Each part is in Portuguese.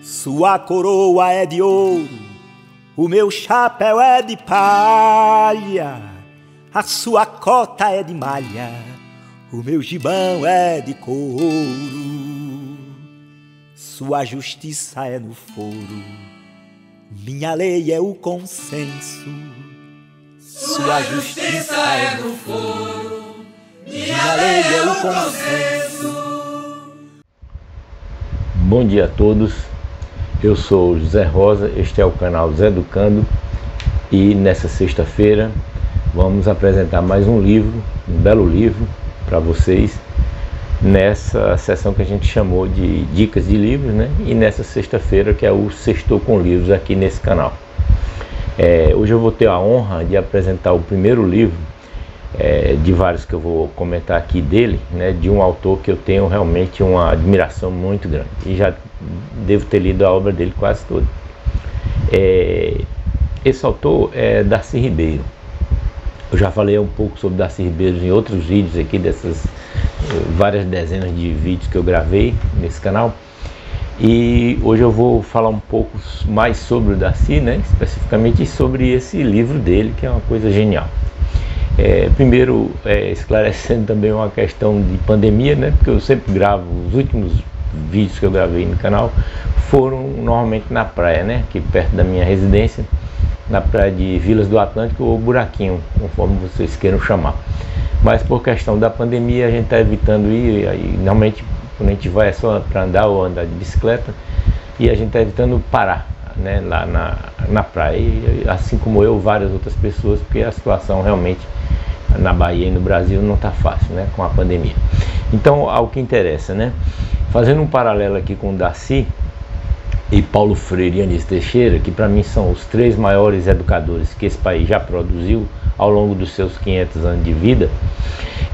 Sua coroa é de ouro, o meu chapéu é de palha, a sua cota é de malha, o meu gibão é de couro. Sua justiça é no foro, minha lei é o consenso. Sua justiça é no foro, minha lei é o consenso. Bom dia a todos, eu sou José Rosa, este é o canal Zé Educando e nessa sexta-feira vamos apresentar mais um livro, um belo livro para vocês nessa sessão que a gente chamou de Dicas de Livros, né? E nessa sexta-feira que é o Sextou com Livros aqui nesse canal. Hoje eu vou ter a honra de apresentar o primeiro livro de vários que eu vou comentar aqui dele, né, de um autor que eu tenho realmente uma admiração muito grande e já devo ter lido a obra dele quase toda. Esse autor é Darcy Ribeiro. Eu já falei um pouco sobre Darcy Ribeiro em outros vídeos aqui, dessas várias dezenas de vídeos que eu gravei nesse canal. E hoje eu vou falar um pouco mais sobre o Darcy, né, especificamente sobre esse livro dele, que é uma coisa genial. Primeiro, esclarecendo também uma questão de pandemia, né, porque eu sempre gravo, os últimos vídeos que eu gravei no canal foram normalmente na praia, né, aqui perto da minha residência, na praia de Vilas do Atlântico ou Buraquinho, conforme vocês queiram chamar. Mas por questão da pandemia a gente está evitando ir, aí normalmente quando a gente vai é só para andar ou andar de bicicleta, e a gente está evitando parar, né, lá na praia, e, assim como eu, várias outras pessoas, porque a situação realmente na Bahia e no Brasil não está fácil, né, com a pandemia. Então, ao que interessa, né, fazendo um paralelo aqui com o Darcy e Paulo Freire e Anísio Teixeira, que para mim são os três maiores educadores que esse país já produziu ao longo dos seus 500 anos de vida,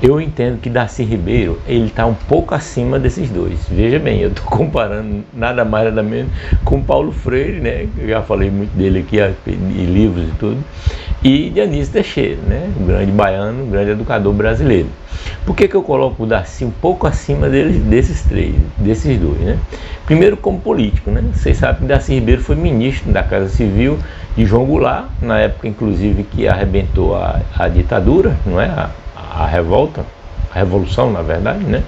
eu entendo que Darcy Ribeiro, ele está um pouco acima desses dois. Veja bem, eu estou comparando nada mais nada menos com Paulo Freire, né, eu já falei muito dele aqui, em livros e tudo, e de Anísio Teixeira, né, um grande baiano, um grande educador brasileiro. Por que eu coloco o Darcy um pouco acima desses dois, né? Primeiro, como político, né? Vocês sabem que Darcy Ribeiro foi ministro da Casa Civil de João Goulart, na época inclusive que arrebentou a ditadura, não é? A revolta, a revolução na verdade, né,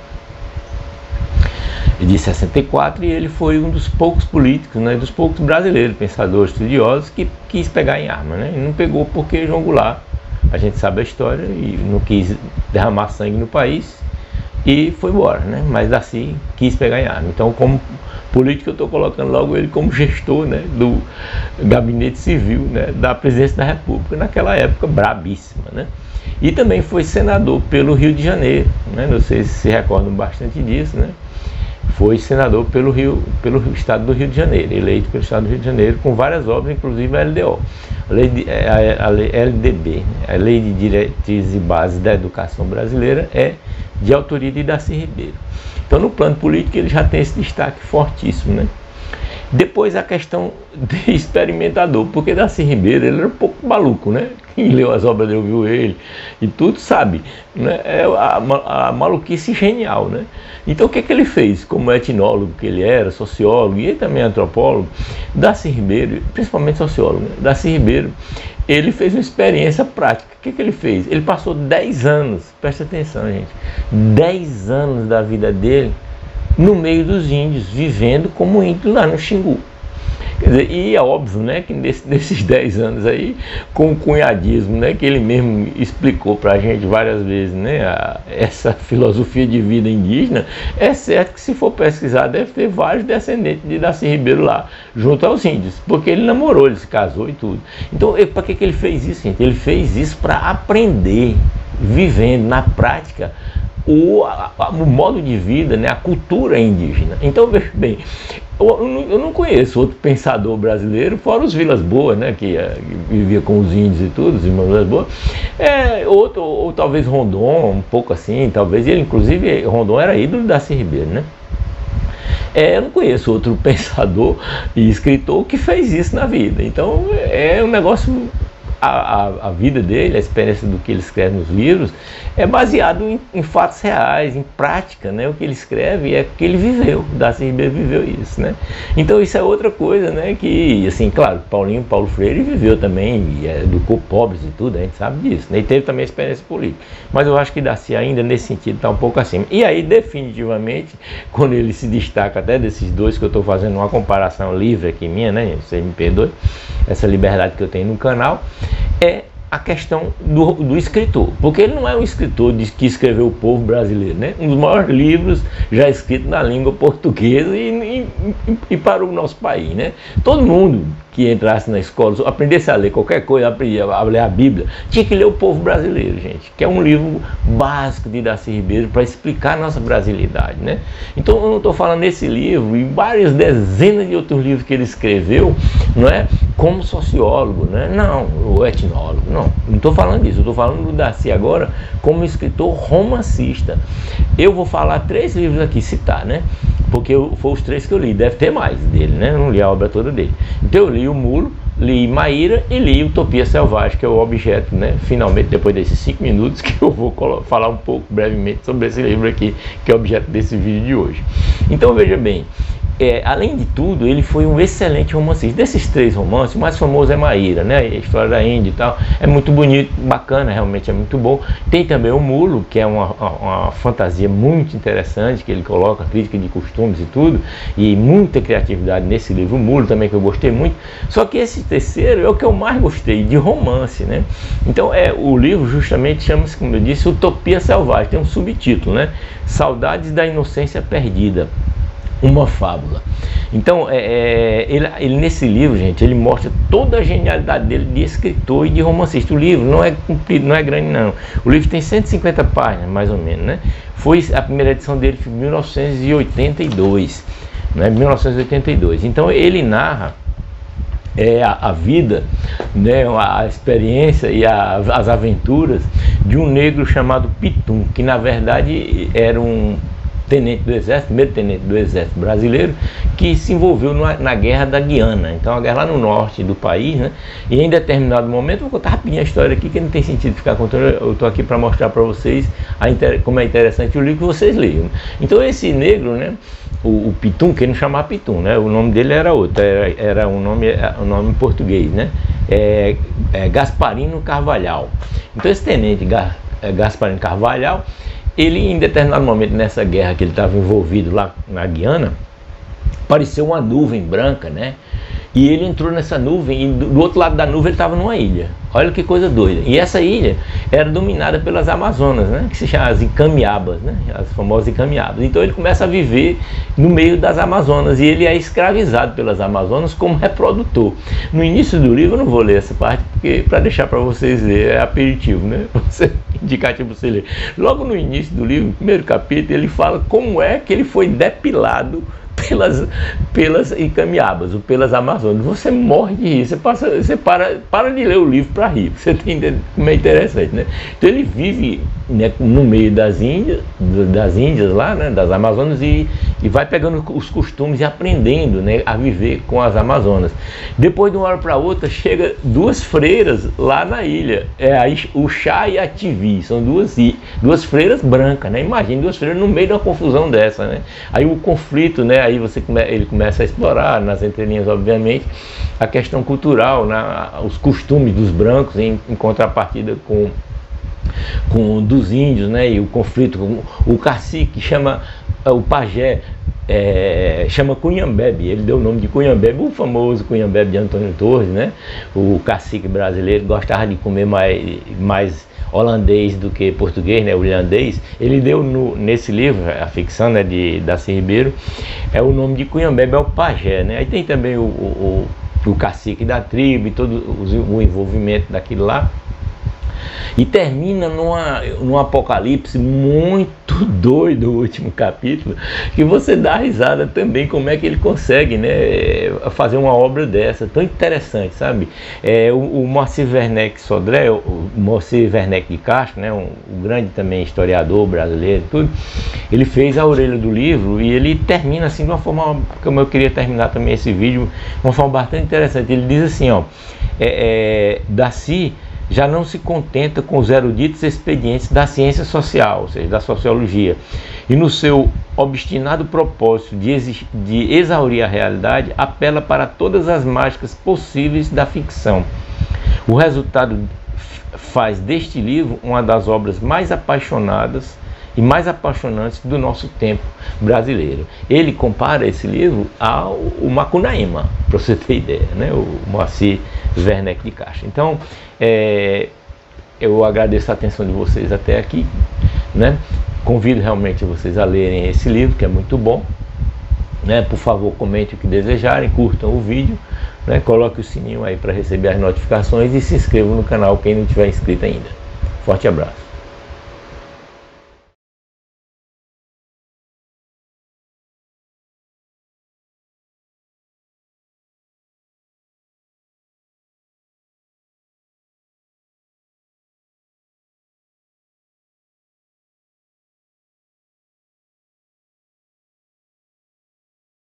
de 64, e ele foi um dos poucos políticos, né, dos poucos brasileiros, pensadores, estudiosos, que quis pegar em arma, né, e não pegou porque João Goulart, a gente sabe a história, e não quis derramar sangue no país, e foi embora, né, mas Darcy quis pegar em arma. Então, como político, eu estou colocando logo ele como gestor, né, do gabinete civil, né, da presidência da República, naquela época brabíssima, né. E também foi senador pelo Rio de Janeiro, né? Vocês se recordam bastante disso, né? Foi senador pelo estado do Rio de Janeiro, eleito pelo estado do Rio de Janeiro, com várias obras, inclusive a LDO, a LDB, a Lei de Diretrizes e Bases da Educação Brasileira, é de autoria de Darcy Ribeiro. Então, no plano político, ele já tem esse destaque fortíssimo, né? Depois a questão de experimentador, porque Darcy Ribeiro, ele era um pouco maluco, né? Quem leu as obras dele, ouviu ele e tudo sabe, né? É a maluquice genial, né? Então o que ele fez? Como etnólogo que ele era, sociólogo e também antropólogo, Darcy Ribeiro, principalmente sociólogo, né? Darcy Ribeiro, ele fez uma experiência prática. O que ele fez? Ele passou 10 anos, presta atenção, gente, 10 anos da vida dele no meio dos índios, vivendo como índio lá no Xingu. Quer dizer, e é óbvio, né, que nesses 10 anos aí, com o cunhadismo, né, que ele mesmo explicou para a gente várias vezes, né, essa filosofia de vida indígena, é certo que se for pesquisar, deve ter vários descendentes de Darcy Ribeiro lá, junto aos índios, porque ele namorou, ele se casou e tudo. Então, para que ele fez isso, gente? Ele fez isso para aprender, vivendo na prática, o modo de vida, né, a cultura indígena. Então, veja bem, eu não conheço outro pensador brasileiro, fora os Vilas Boas, né, que vivia com os índios e tudo, os irmãos Vilas Boas, ou talvez Rondon, um pouco assim, talvez ele, inclusive, Rondon era ídolo de Darcy Ribeiro, né. Eu não conheço outro pensador e escritor que fez isso na vida. Então, é um negócio a vida dele, a experiência do que ele escreve nos livros, é baseado em fatos reais, em prática, né? O que ele escreve é que ele viveu, Darcy Ribeiro viveu isso, né? Então isso é outra coisa, né? Que, assim, claro, Paulo Freire viveu também, educou pobres e tudo, a gente sabe disso, né? E teve também experiência política. Mas eu acho que Darcy ainda, nesse sentido, está um pouco acima. E aí, definitivamente, quando ele se destaca até desses dois, que eu estou fazendo uma comparação livre aqui minha, né, gente? Vocês me perdoem, essa liberdade que eu tenho no canal, é a questão do escritor, porque ele não é um escritor que escreveu O Povo Brasileiro, né? Um dos maiores livros já escritos na língua portuguesa e para o nosso país, né? Todo mundo que entrasse na escola, aprendesse a ler qualquer coisa, aprendia a ler a Bíblia, tinha que ler O Povo Brasileiro, gente, que é um livro básico de Darcy Ribeiro para explicar a nossa brasilidade, né? Então eu não estou falando nesse livro e várias dezenas de outros livros que ele escreveu, não é? Como sociólogo, né? Não, ou etnólogo, não estou falando disso, eu estou falando do Darcy agora como escritor romancista. Eu vou falar 3 livros aqui, citar, né? Porque foram os 3 que eu li, deve ter mais dele, né? Eu não li a obra toda dele. Então eu li O Mulo, li Maíra e li Utopia Selvagem, que é o objeto, né? Finalmente, depois desses 5 minutos, que eu vou falar um pouco brevemente sobre esse livro aqui, que é o objeto desse vídeo de hoje. Então veja bem, além de tudo, ele foi um excelente romancista. Desses 3 romances, o mais famoso é Maíra, né? A história da Índia e tal, é muito bonito, bacana, realmente é muito bom. Tem também O Mulo, que é uma fantasia muito interessante, que ele coloca crítica de costumes e tudo, e muita criatividade nesse livro, O Mulo também, que eu gostei muito. Só que esse terceiro é o que eu mais gostei, de romance, né? Então o livro justamente chama-se, como eu disse, Utopia Selvagem, tem um subtítulo, né? Saudades da Inocência Perdida, uma fábula. Então, ele nesse livro, gente, ele mostra toda a genialidade dele de escritor e de romancista. O livro não é comprido, não é grande, não. O livro tem 150 páginas, mais ou menos, né? A primeira edição dele foi em 1982, né? 1982. Então, ele narra a vida, né, a experiência e as aventuras de um negro chamado Pitum, que na verdade era um tenente do exército, primeiro tenente do exército brasileiro, que se envolveu na guerra da Guiana. Então a guerra lá no norte do país, né? E em determinado momento, vou contar rapidinho a história aqui, que não tem sentido ficar contando, eu estou aqui para mostrar para vocês como é interessante o livro, que vocês leiam. Então esse negro, né, o Pitum, que ele não chamava Pitum, né? O nome dele era outro, era um nome em português, né? Gasparino Carvalhal. Então esse tenente Gasparino Carvalhal, ele, em determinado momento, nessa guerra que ele estava envolvido lá na Guiana, apareceu uma nuvem branca, né? E ele entrou nessa nuvem, e do outro lado da nuvem ele estava numa ilha. Olha que coisa doida. E essa ilha era dominada pelas Amazonas, né? Que se chama as Icamiabas, né? As famosas Icamiabas. Então ele começa a viver no meio das Amazonas e ele é escravizado pelas Amazonas como reprodutor. No início do livro, eu não vou ler essa parte, porque para deixar para vocês ler, é aperitivo, né? Indicativo para você ler. Logo no início do livro, no primeiro capítulo, ele fala como é que ele foi depilado pelas Icamiabas, ou pelas Amazonas. Você morre de rir, você para de ler o livro para rir, você tem como é interessante, né? Então ele vive, né, no meio das Índias lá, né, das Amazonas, e vai pegando os costumes e aprendendo, né, a viver com as Amazonas. Depois de uma hora para outra chega 2 freiras lá na ilha, o Chá e a Tivi, são duas freiras brancas, né? Imagina 2 freiras no meio de uma confusão dessa, né? Aí o conflito, né? Aí ele começa a explorar, nas entrelinhas, obviamente, a questão cultural, né? Os costumes dos brancos em contrapartida com dos índios, né? E o conflito com o cacique, chama o pajé, chama Cunhambebe, ele deu o nome de Cunhambebe, o famoso Cunhambebe de Antônio Torres, né? O cacique brasileiro gostava de comer mais holandês do que português, né, holandês. Ele deu nesse livro, a ficção, né, de Darcy Ribeiro, o nome de Cunhambebe é o pajé, né? Aí tem também o cacique da tribo e todo o envolvimento daquilo lá. E termina num apocalipse muito doido, o último capítulo, que você dá risada também, como é que ele consegue, né, fazer uma obra dessa, tão interessante, sabe? O Moacir Werneck Sodré, o Moacir Werneck de Castro, né, um grande também historiador brasileiro e tudo, ele fez a orelha do livro e ele termina assim de uma forma, como eu queria terminar também esse vídeo, de uma forma bastante interessante. Ele diz assim, ó: Daci já não se contenta com os eruditos expedientes da ciência social, ou seja, da sociologia, e no seu obstinado propósito de exaurir a realidade, apela para todas as mágicas possíveis da ficção. O resultado faz deste livro uma das obras mais apaixonadas e mais apaixonantes do nosso tempo brasileiro. Ele compara esse livro ao Macunaíma, para você ter ideia, né? O Moacir Werneck de Castro. Então, eu agradeço a atenção de vocês até aqui, né? Convido realmente vocês a lerem esse livro, que é muito bom, né? Por favor, comentem o que desejarem, curtam o vídeo, né? Coloque o sininho aí para receber as notificações e se inscrevam no canal quem não tiver inscrito ainda. Forte abraço.